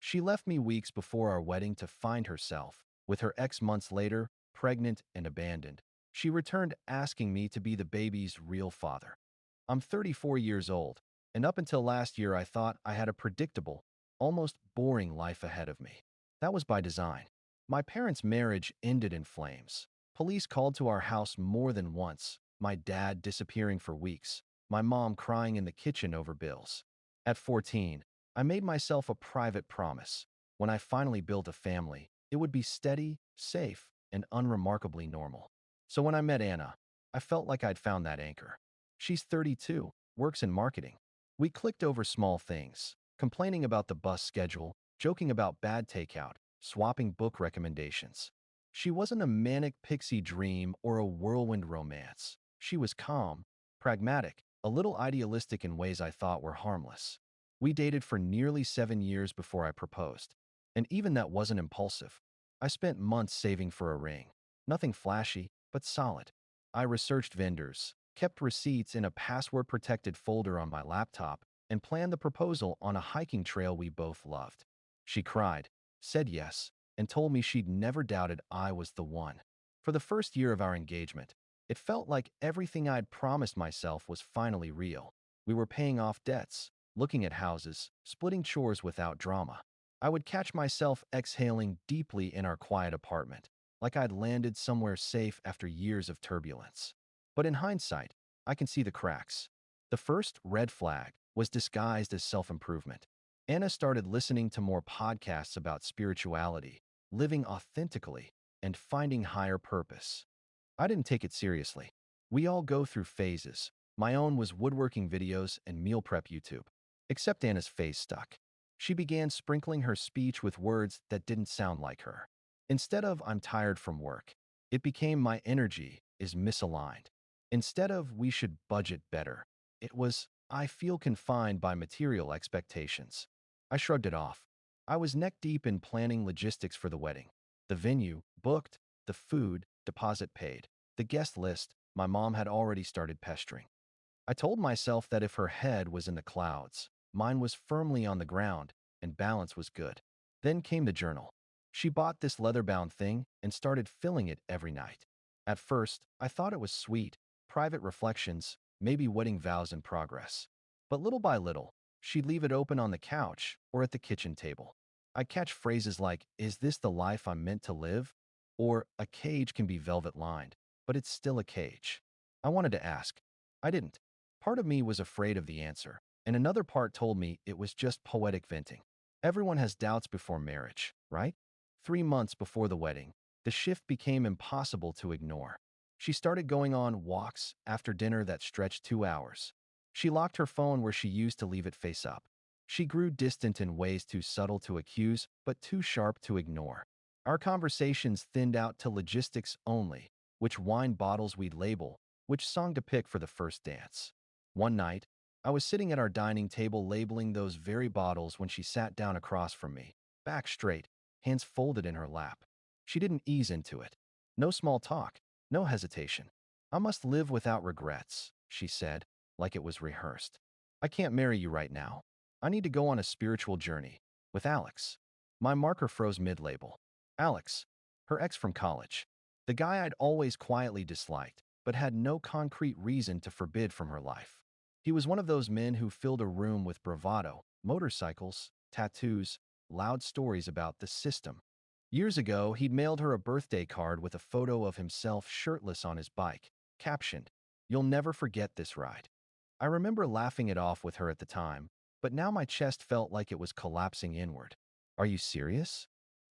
She left me weeks before our wedding to find herself, with her ex months later, pregnant and abandoned. She returned asking me to be the baby's real father. I'm 34 years old, and up until last year I thought I had a predictable, almost boring life ahead of me. That was by design. My parents' marriage ended in flames. Police called to our house more than once, my dad disappearing for weeks, my mom crying in the kitchen over bills. At 14, I made myself a private promise. When I finally built a family, it would be steady, safe, and unremarkably normal. So when I met Anna, I felt like I'd found that anchor. She's 32, works in marketing. We clicked over small things, complaining about the bus schedule, joking about bad takeout, swapping book recommendations. She wasn't a manic pixie dream or a whirlwind romance. She was calm, pragmatic, a little idealistic in ways I thought were harmless. We dated for nearly 7 years before I proposed. And even that wasn't impulsive. I spent months saving for a ring. Nothing flashy, but solid. I researched vendors, kept receipts in a password-protected folder on my laptop, and planned the proposal on a hiking trail we both loved. She cried, said yes, and told me she'd never doubted I was the one. For the first year of our engagement, it felt like everything I'd promised myself was finally real. We were paying off debts, looking at houses, splitting chores without drama. I would catch myself exhaling deeply in our quiet apartment, like I'd landed somewhere safe after years of turbulence. But in hindsight, I can see the cracks. The first red flag was disguised as self-improvement. Anna started listening to more podcasts about spirituality, living authentically, and finding higher purpose. I didn't take it seriously. We all go through phases. My own was woodworking videos and meal prep YouTube. Except Anna's phase stuck. She began sprinkling her speech with words that didn't sound like her. Instead of "I'm tired from work," it became "my energy is misaligned." Instead of "we should budget better," it was "I feel confined by material expectations." I shrugged it off. I was neck deep in planning logistics for the wedding. The venue, booked, the food, deposit paid. The guest list, my mom had already started pestering. I told myself that if her head was in the clouds, mine was firmly on the ground, and balance was good. Then came the journal. She bought this leather-bound thing and started filling it every night. At first, I thought it was sweet, private reflections, maybe wedding vows in progress. But little by little, she'd leave it open on the couch or at the kitchen table. I'd catch phrases like, "Is this the life I'm meant to live?" Or, "A cage can be velvet-lined, but it's still a cage." I wanted to ask. I didn't. Part of me was afraid of the answer, and another part told me it was just poetic venting. Everyone has doubts before marriage, right? 3 months before the wedding, the shift became impossible to ignore. She started going on walks after dinner that stretched 2 hours. She locked her phone where she used to leave it face up. She grew distant in ways too subtle to accuse, but too sharp to ignore. Our conversations thinned out to logistics only, which wine bottles we'd label, which song to pick for the first dance. One night, I was sitting at our dining table labeling those very bottles when she sat down across from me, back straight, hands folded in her lap. She didn't ease into it. No small talk, no hesitation. "I must live without regrets," she said, like it was rehearsed. "I can't marry you right now. I need to go on a spiritual journey with Alex." My marker froze mid-label. Alex, her ex from college. The guy I'd always quietly disliked, but had no concrete reason to forbid from her life. He was one of those men who filled a room with bravado, motorcycles, tattoos, loud stories about the system. Years ago, he'd mailed her a birthday card with a photo of himself shirtless on his bike, captioned, "You'll never forget this ride." I remember laughing it off with her at the time, but now my chest felt like it was collapsing inward. "Are you serious?"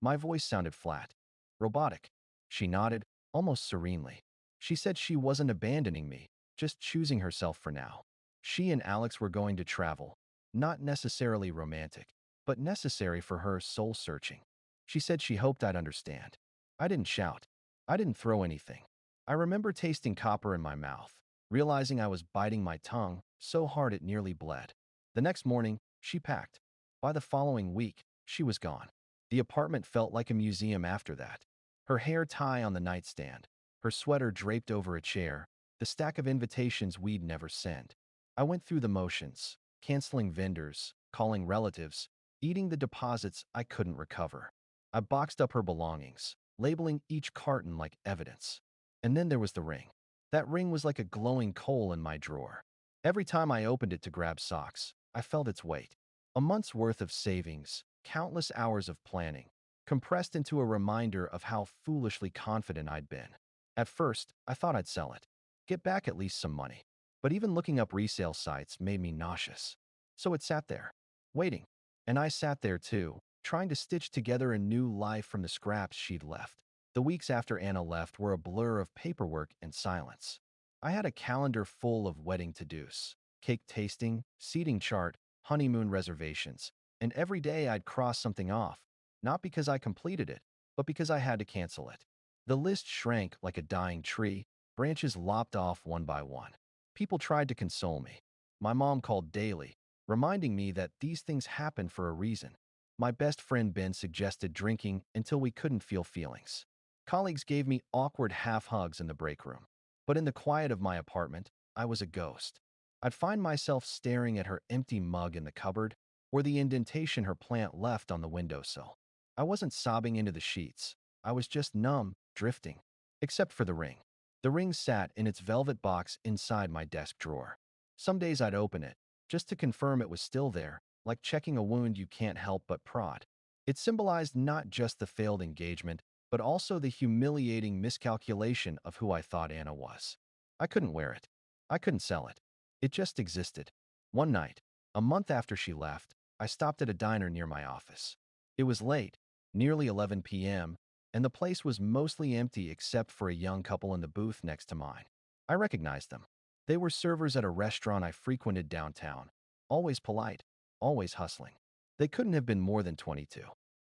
My voice sounded flat, robotic. She nodded, almost serenely. She said she wasn't abandoning me, just choosing herself for now. She and Alex were going to travel, not necessarily romantic, but necessary for her soul-searching. She said she hoped I'd understand. I didn't shout. I didn't throw anything. I remember tasting copper in my mouth, realizing I was biting my tongue so hard it nearly bled. The next morning, she packed. By the following week, she was gone. The apartment felt like a museum after that. Her hair tie on the nightstand, her sweater draped over a chair, the stack of invitations we'd never sent. I went through the motions, canceling vendors, calling relatives, eating the deposits I couldn't recover. I boxed up her belongings, labeling each carton like evidence. And then there was the ring. That ring was like a glowing coal in my drawer. Every time I opened it to grab socks, I felt its weight. A month's worth of savings, countless hours of planning, compressed into a reminder of how foolishly confident I'd been. At first, I thought I'd sell it, get back at least some money. But even looking up resale sites made me nauseous. So it sat there, waiting. And I sat there too, trying to stitch together a new life from the scraps she'd left. The weeks after Anna left were a blur of paperwork and silence. I had a calendar full of wedding to-dos, cake tasting, seating chart, honeymoon reservations, and every day I'd cross something off, not because I completed it, but because I had to cancel it. The list shrank like a dying tree, branches lopped off one by one. People tried to console me. My mom called daily, reminding me that these things happen for a reason. My best friend Ben suggested drinking until we couldn't feel feelings. Colleagues gave me awkward half-hugs in the break room. But in the quiet of my apartment, I was a ghost. I'd find myself staring at her empty mug in the cupboard or the indentation her plant left on the windowsill. I wasn't sobbing into the sheets. I was just numb, drifting. Except for the ring. The ring sat in its velvet box inside my desk drawer. Some days I'd open it, just to confirm it was still there, like checking a wound you can't help but prod. It symbolized not just the failed engagement, but also the humiliating miscalculation of who I thought Anna was. I couldn't wear it. I couldn't sell it. It just existed. One night, a month after she left, I stopped at a diner near my office. It was late, nearly 11 p.m., and the place was mostly empty except for a young couple in the booth next to mine. I recognized them. They were servers at a restaurant I frequented downtown, always polite, always hustling. They couldn't have been more than 22.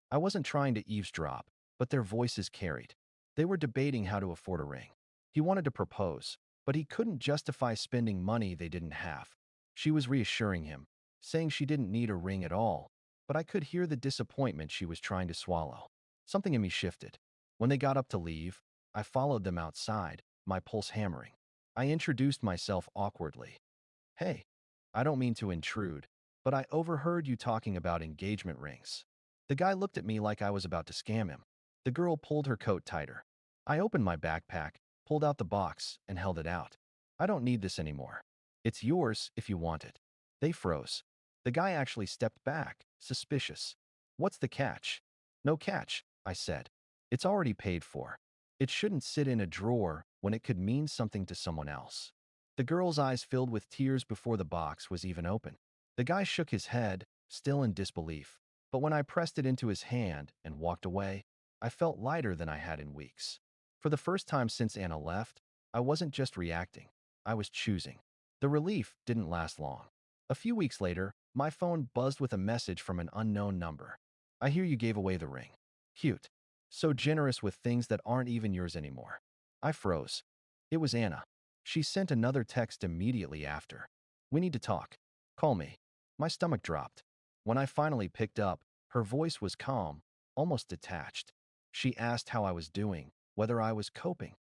I wasn't trying to eavesdrop, but their voices carried. They were debating how to afford a ring. He wanted to propose, but he couldn't justify spending money they didn't have. She was reassuring him, saying she didn't need a ring at all, but I could hear the disappointment she was trying to swallow. Something in me shifted. When they got up to leave, I followed them outside, my pulse hammering. I introduced myself awkwardly. Hey, I don't mean to intrude, but I overheard you talking about engagement rings. The guy looked at me like I was about to scam him. The girl pulled her coat tighter. I opened my backpack, pulled out the box, and held it out. I don't need this anymore. It's yours if you want it. They froze. The guy actually stepped back, suspicious. What's the catch? No catch, I said. It's already paid for. It shouldn't sit in a drawer when it could mean something to someone else. The girl's eyes filled with tears before the box was even open. The guy shook his head, still in disbelief. But when I pressed it into his hand and walked away, I felt lighter than I had in weeks. For the first time since Anna left, I wasn't just reacting. I was choosing. The relief didn't last long. A few weeks later, my phone buzzed with a message from an unknown number. I hear you gave away the ring. Cute. So generous with things that aren't even yours anymore. I froze. It was Anna. She sent another text immediately after. We need to talk. Call me. My stomach dropped. When I finally picked up, her voice was calm, almost detached. She asked how I was doing, whether I was coping.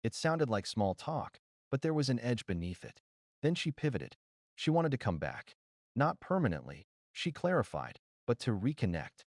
It sounded like small talk, but there was an edge beneath it. Then she pivoted. She wanted to come back. Not permanently, she clarified, but to reconnect.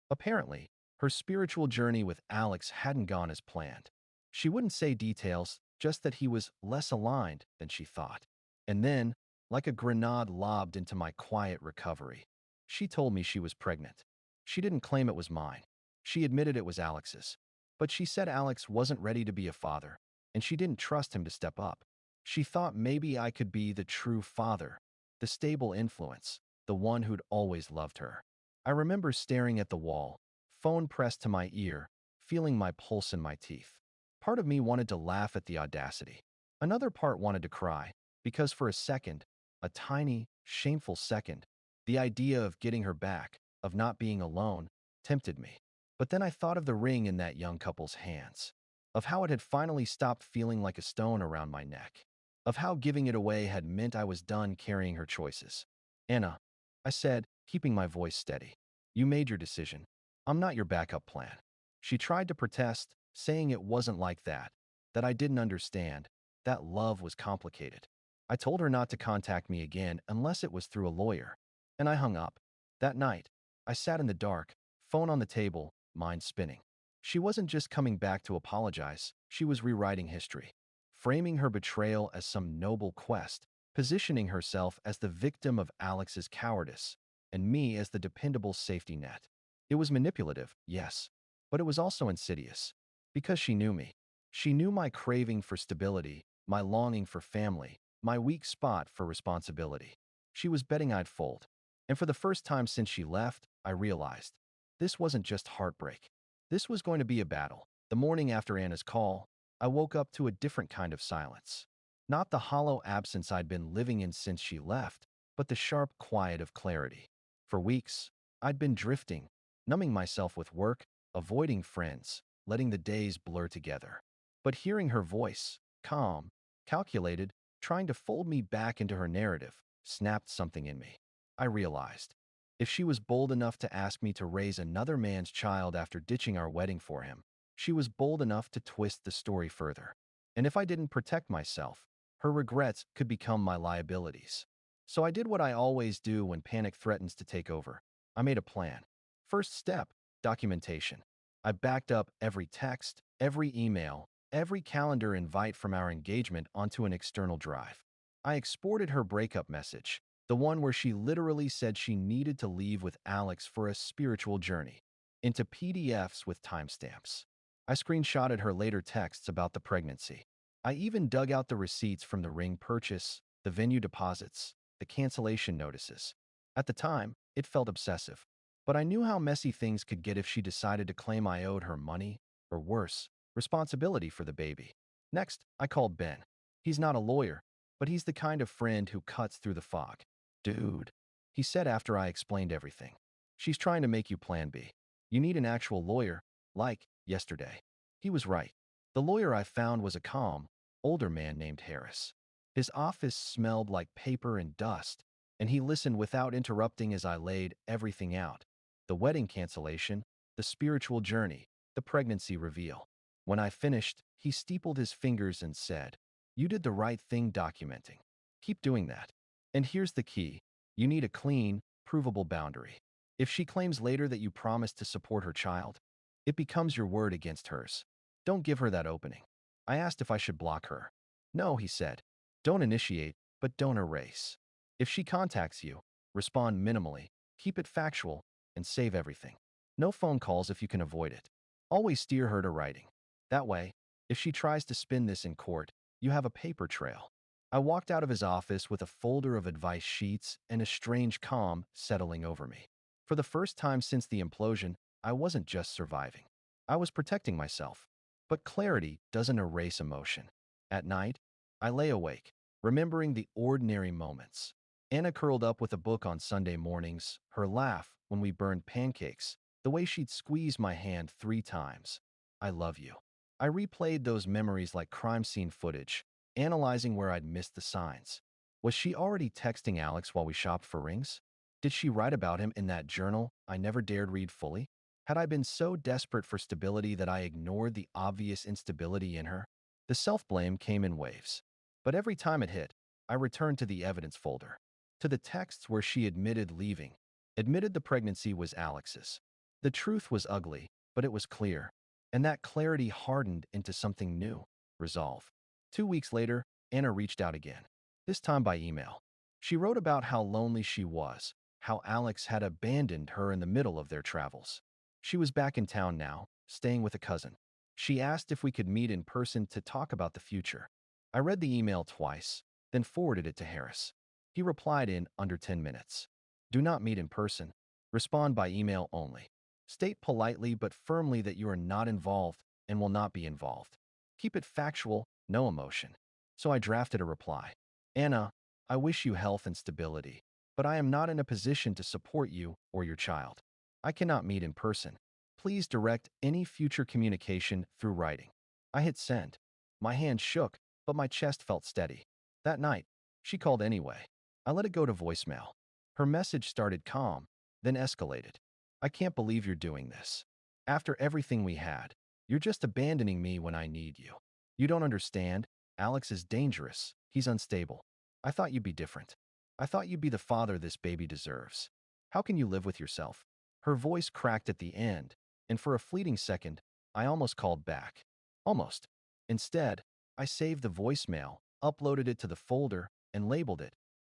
Apparently, her spiritual journey with Alex hadn't gone as planned. She wouldn't say details, just that he was less aligned than she thought. And then, like a grenade lobbed into my quiet recovery, she told me she was pregnant. She didn't claim it was mine. She admitted it was Alex's. But she said Alex wasn't ready to be a father, and she didn't trust him to step up. She thought maybe I could be the true father, the stable influence, the one who'd always loved her. I remember staring at the wall, phone pressed to my ear, feeling my pulse in my teeth. Part of me wanted to laugh at the audacity. Another part wanted to cry, because for a second, a tiny, shameful second, the idea of getting her back, of not being alone, tempted me. But then I thought of the ring in that young couple's hands, of how it had finally stopped feeling like a stone around my neck, of how giving it away had meant I was done carrying her choices. Anna, I said, keeping my voice steady, you made your decision. I'm not your backup plan. She tried to protest, saying it wasn't like that I didn't understand, that love was complicated. I told her not to contact me again unless it was through a lawyer, and I hung up. That night, I sat in the dark, phone on the table, mind spinning. She wasn't just coming back to apologize, she was rewriting history, framing her betrayal as some noble quest, positioning herself as the victim of Alex's cowardice, and me as the dependable safety net. It was manipulative, yes, but it was also insidious. Because she knew me. She knew my craving for stability, my longing for family, my weak spot for responsibility. She was betting I'd fold. And for the first time since she left, I realized this wasn't just heartbreak. This was going to be a battle. The morning after Anna's call, I woke up to a different kind of silence. Not the hollow absence I'd been living in since she left, but the sharp quiet of clarity. For weeks, I'd been drifting, numbing myself with work, avoiding friends, letting the days blur together. But hearing her voice, calm, calculated, trying to fold me back into her narrative, snapped something in me. I realized if she was bold enough to ask me to raise another man's child after ditching our wedding for him, she was bold enough to twist the story further. And if I didn't protect myself, her regrets could become my liabilities. So I did what I always do when panic threatens to take over. I made a plan. First step, documentation. I backed up every text, every email, every calendar invite from our engagement onto an external drive. I exported her breakup message, the one where she literally said she needed to leave with Alex for a spiritual journey, into PDFs with timestamps. I screenshotted her later texts about the pregnancy. I even dug out the receipts from the ring purchase, the venue deposits, the cancellation notices. At the time, it felt obsessive, but I knew how messy things could get if she decided to claim I owed her money, or worse, responsibility for the baby. Next, I called Ben. He's not a lawyer, but he's the kind of friend who cuts through the fog. Dude, he said after I explained everything. She's trying to make you plan B. You need an actual lawyer, like yesterday. He was right. The lawyer I found was a calm, older man named Harris. His office smelled like paper and dust, and he listened without interrupting as I laid everything out. The wedding cancellation, the spiritual journey, the pregnancy reveal. When I finished, he steepled his fingers and said, "You did the right thing documenting. Keep doing that. And here's the key. You need a clean, provable boundary. If she claims later that you promised to support her child, it becomes your word against hers. Don't give her that opening." I asked if I should block her. "No," he said. "Don't initiate, but don't erase. If she contacts you, respond minimally, keep it factual, and save everything. No phone calls if you can avoid it. Always steer her to writing. That way, if she tries to spin this in court, you have a paper trail." I walked out of his office with a folder of advice sheets and a strange calm settling over me. For the first time since the implosion, I wasn't just surviving. I was protecting myself. But clarity doesn't erase emotion. At night, I lay awake, remembering the ordinary moments. Anna curled up with a book on Sunday mornings, her laugh when we burned pancakes, the way she'd squeeze my hand 3 times. "I love you." I replayed those memories like crime scene footage, analyzing where I'd missed the signs. Was she already texting Alex while we shopped for rings? Did she write about him in that journal I never dared read fully? Had I been so desperate for stability that I ignored the obvious instability in her? The self-blame came in waves. But every time it hit, I returned to the evidence folder, to the texts where she admitted leaving, admitted the pregnancy was Alex's. The truth was ugly, but it was clear. And that clarity hardened into something new, resolve. 2 weeks later, Anna reached out again, this time by email. She wrote about how lonely she was, how Alex had abandoned her in the middle of their travels. She was back in town now, staying with a cousin. She asked if we could meet in person to talk about the future. I read the email twice, then forwarded it to Harris. He replied in under 10 minutes. "Do not meet in person. Respond by email only. State politely but firmly that you are not involved and will not be involved. Keep it factual, no emotion." So I drafted a reply. "Anna, I wish you health and stability, but I am not in a position to support you or your child. I cannot meet in person. Please direct any future communication through writing." I hit send. My hand shook, but my chest felt steady. That night, she called anyway. I let it go to voicemail. Her message started calm, then escalated. "I can't believe you're doing this. After everything we had, you're just abandoning me when I need you. You don't understand. Alex is dangerous. He's unstable. I thought you'd be different. I thought you'd be the father this baby deserves. How can you live with yourself?" Her voice cracked at the end, and for a fleeting second, I almost called back. Almost. Instead, I saved the voicemail, uploaded it to the folder, and labeled it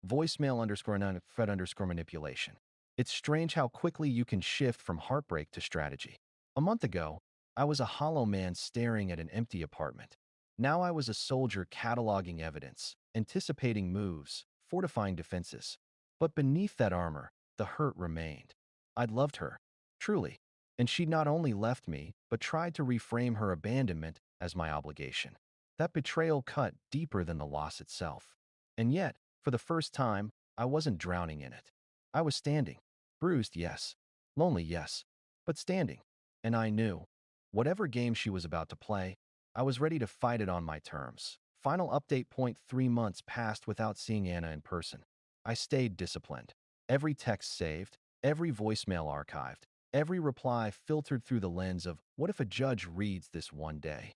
voicemail_Fred manipulation. It's strange how quickly you can shift from heartbreak to strategy. A month ago, I was a hollow man staring at an empty apartment. Now I was a soldier cataloging evidence, anticipating moves, fortifying defenses. But beneath that armor, the hurt remained. I'd loved her, truly, and she'd not only left me, but tried to reframe her abandonment as my obligation. That betrayal cut deeper than the loss itself. And yet, for the first time, I wasn't drowning in it. I was standing. Bruised, yes. Lonely, yes. But standing. And I knew. Whatever game she was about to play, I was ready to fight it on my terms. Final update point: 3 months passed without seeing Anna in person. I stayed disciplined. Every text saved, every voicemail archived, every reply filtered through the lens of what if a judge reads this one day?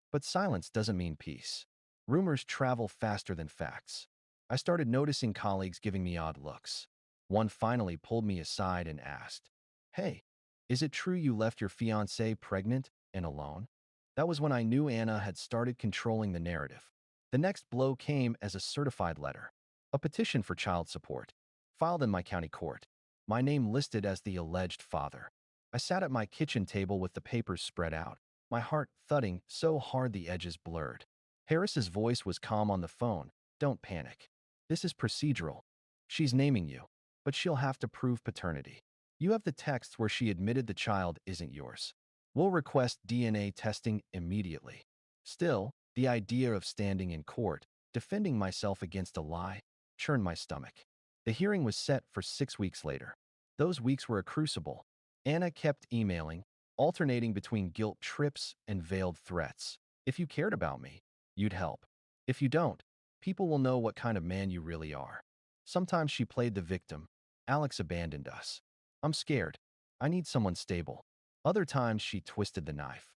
But silence doesn't mean peace. Rumors travel faster than facts. I started noticing colleagues giving me odd looks. One finally pulled me aside and asked, "Hey, is it true you left your fiancée pregnant and alone?" That was when I knew Anna had started controlling the narrative. The next blow came as a certified letter, a petition for child support, filed in my county court, my name listed as the alleged father. I sat at my kitchen table with the papers spread out, my heart thudding so hard the edges blurred. Harris's voice was calm on the phone. "Don't panic. This is procedural. She's naming you, but she'll have to prove paternity. You have the texts where she admitted the child isn't yours. We'll request DNA testing immediately." Still, the idea of standing in court, defending myself against a lie, churned my stomach. The hearing was set for 6 weeks later. Those weeks were a crucible. Anna kept emailing, alternating between guilt trips and veiled threats. "If you cared about me, you'd help. If you don't, people will know what kind of man you really are." Sometimes she played the victim. "Alex abandoned us. I'm scared. I need someone stable." Other times she twisted the knife.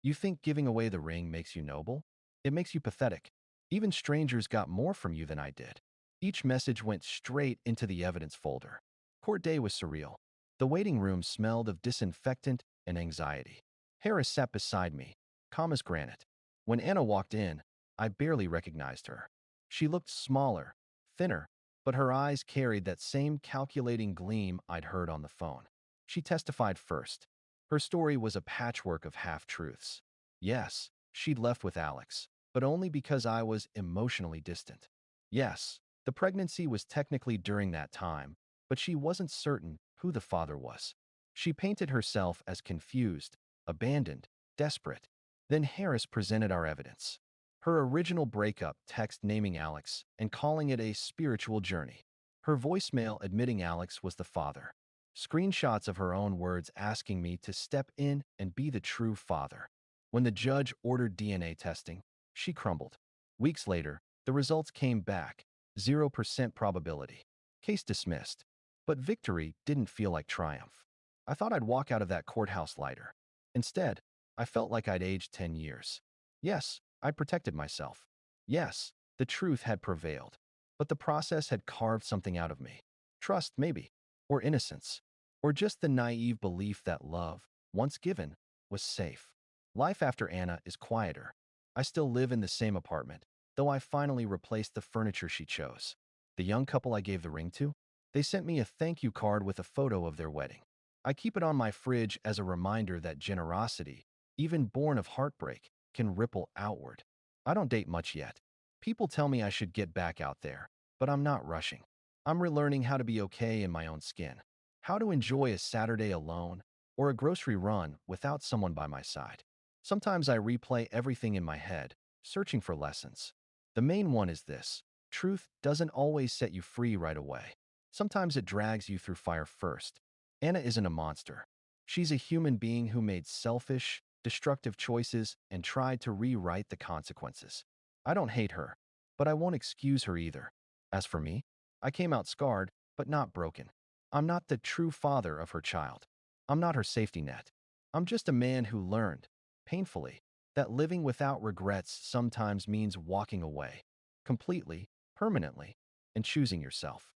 "You think giving away the ring makes you noble? It makes you pathetic. Even strangers got more from you than I did." Each message went straight into the evidence folder. Court day was surreal. The waiting room smelled of disinfectant and anxiety. Harris sat beside me, calm as granite. When Anna walked in, I barely recognized her. She looked smaller, thinner, but her eyes carried that same calculating gleam I'd heard on the phone. She testified first. Her story was a patchwork of half-truths. Yes, she'd left with Alex, but only because I was emotionally distant. Yes, the pregnancy was technically during that time, but she wasn't certain who the father was. She painted herself as confused, abandoned, desperate. Then Harris presented our evidence. Her original breakup text naming Alex and calling it a spiritual journey. Her voicemail admitting Alex was the father. Screenshots of her own words asking me to step in and be the true father. When the judge ordered DNA testing, she crumbled. Weeks later, the results came back, 0% probability. Case dismissed. But victory didn't feel like triumph. I thought I'd walk out of that courthouse lighter. Instead, I felt like I'd aged 10 years. Yes, I'd protected myself. Yes, the truth had prevailed. But the process had carved something out of me. Trust, maybe. Or innocence. Or just the naive belief that love, once given, was safe. Life after Anna is quieter. I still live in the same apartment, though I finally replaced the furniture she chose. The young couple I gave the ring to? They sent me a thank you card with a photo of their wedding. I keep it on my fridge as a reminder that generosity, even born of heartbreak, can ripple outward. I don't date much yet. People tell me I should get back out there, but I'm not rushing. I'm relearning how to be okay in my own skin. How to enjoy a Saturday alone or a grocery run without someone by my side. Sometimes I replay everything in my head, searching for lessons. The main one is this: truth doesn't always set you free right away. Sometimes it drags you through fire first. Anna isn't a monster. She's a human being who made selfish, destructive choices and tried to rewrite the consequences. I don't hate her, but I won't excuse her either. As for me, I came out scarred, but not broken. I'm not the true father of her child. I'm not her safety net. I'm just a man who learned, painfully, that living without regrets sometimes means walking away, completely, permanently, and choosing yourself.